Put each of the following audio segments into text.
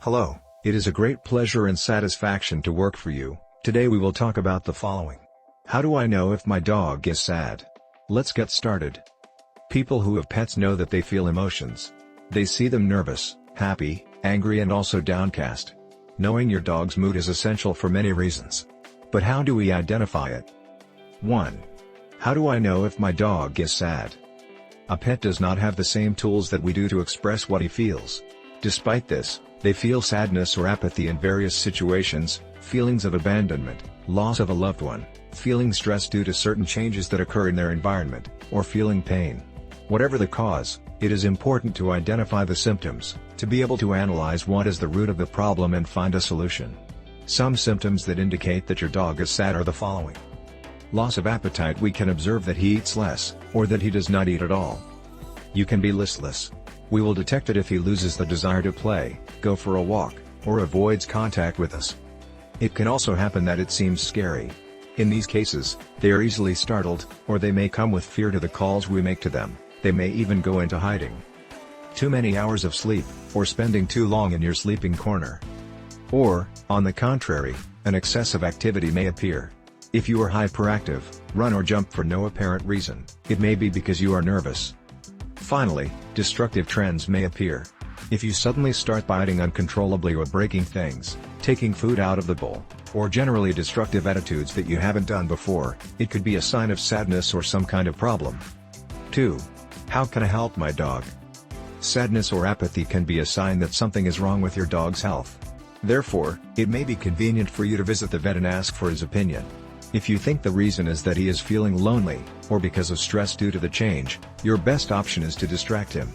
Hello, it is a great pleasure and satisfaction to work for you. Today we will talk about the following. How do I know if my dog is sad? Let's get started. People who have pets know that they feel emotions. They see them nervous, happy, angry and also downcast. Knowing your dog's mood is essential for many reasons. But how do we identify it? 1. How do I know if my dog is sad? A pet does not have the same tools that we do to express what he feels. Despite this, they feel sadness or apathy in various situations, feelings of abandonment, loss of a loved one, feeling stress due to certain changes that occur in their environment, or feeling pain. Whatever the cause, it is important to identify the symptoms, to be able to analyze what is the root of the problem and find a solution. Some symptoms that indicate that your dog is sad are the following. Loss of appetite. We can observe that he eats less, or that he does not eat at all. You can be listless. We will detect it if he loses the desire to play, go for a walk, or avoids contact with us. It can also happen that it seems scary. In these cases, they are easily startled, or they may come with fear to the calls we make to them. They may even go into hiding. Too many hours of sleep, or spending too long in your sleeping corner. Or, on the contrary, an excessive activity may appear. If you are hyperactive, run or jump for no apparent reason, it may be because you are nervous. Finally, destructive trends may appear. If you suddenly start biting uncontrollably or breaking things, taking food out of the bowl, or generally destructive attitudes that you haven't done before, it could be a sign of sadness or some kind of problem. 2. How can I help my dog? Sadness or apathy can be a sign that something is wrong with your dog's health. Therefore, it may be convenient for you to visit the vet and ask for his opinion. If you think the reason is that he is feeling lonely, or because of stress due to the change, your best option is to distract him.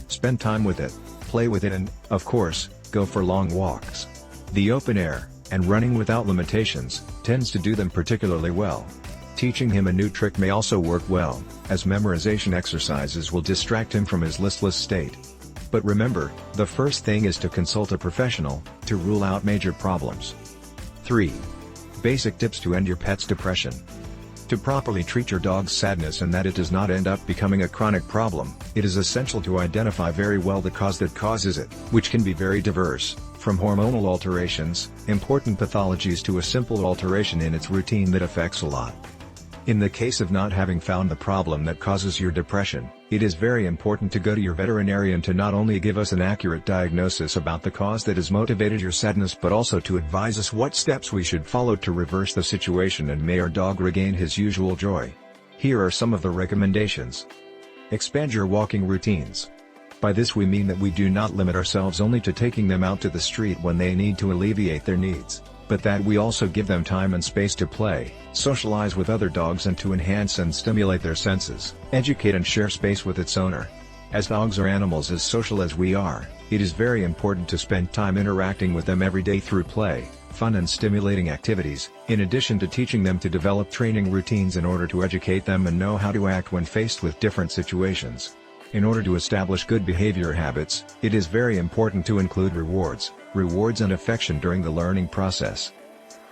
Spend time with it, play with it and, of course, go for long walks. The open air, and running without limitations, tends to do them particularly well. Teaching him a new trick may also work well, as memorization exercises will distract him from his listless state. But remember, the first thing is to consult a professional, to rule out major problems. 3. Basic tips to end your pet's depression. To properly treat your dog's sadness and that it does not end up becoming a chronic problem, it is essential to identify very well the cause that causes it, which can be very diverse, from hormonal alterations, important pathologies to a simple alteration in its routine that affects a lot. In the case of not having found the problem that causes your depression, it is very important to go to your veterinarian to not only give us an accurate diagnosis about the cause that has motivated your sadness but also to advise us what steps we should follow to reverse the situation and may our dog regain his usual joy. Here are some of the recommendations. Expand your walking routines. By this we mean that we do not limit ourselves only to taking them out to the street when they need to alleviate their needs, but that we also give them time and space to play, socialize with other dogs and to enhance and stimulate their senses, educate and share space with its owner. As dogs are animals as social as we are, it is very important to spend time interacting with them every day through play, fun and stimulating activities, in addition to teaching them to develop training routines in order to educate them and know how to act when faced with different situations. In order to establish good behavior habits, it is very important to include rewards and affection during the learning process.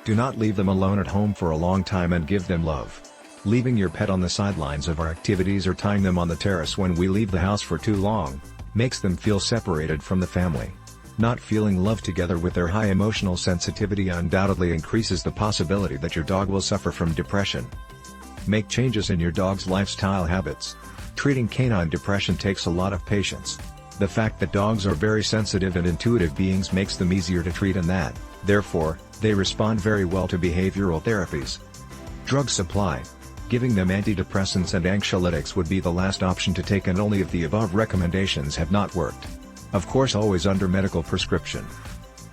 Do not leave them alone at home for a long time and give them love. Leaving your pet on the sidelines of our activities or tying them on the terrace when we leave the house for too long, makes them feel separated from the family. Not feeling love together with their high emotional sensitivity undoubtedly increases the possibility that your dog will suffer from depression. Make changes in your dog's lifestyle habits. Treating canine depression takes a lot of patience. The fact that dogs are very sensitive and intuitive beings makes them easier to treat and that, therefore, they respond very well to behavioral therapies. Drug supply. Giving them antidepressants and anxiolytics would be the last option to take and only if the above recommendations have not worked. Of course always under medical prescription.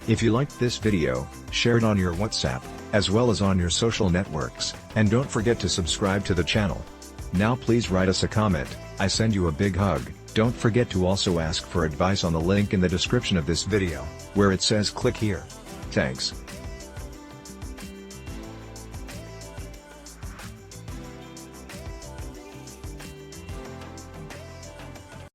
If you liked this video, share it on your WhatsApp, as well as on your social networks, and don't forget to subscribe to the channel. Now please write us a comment. I send you a big hug. Don't forget to also ask for advice on the link in the description of this video, where it says click here. Thanks.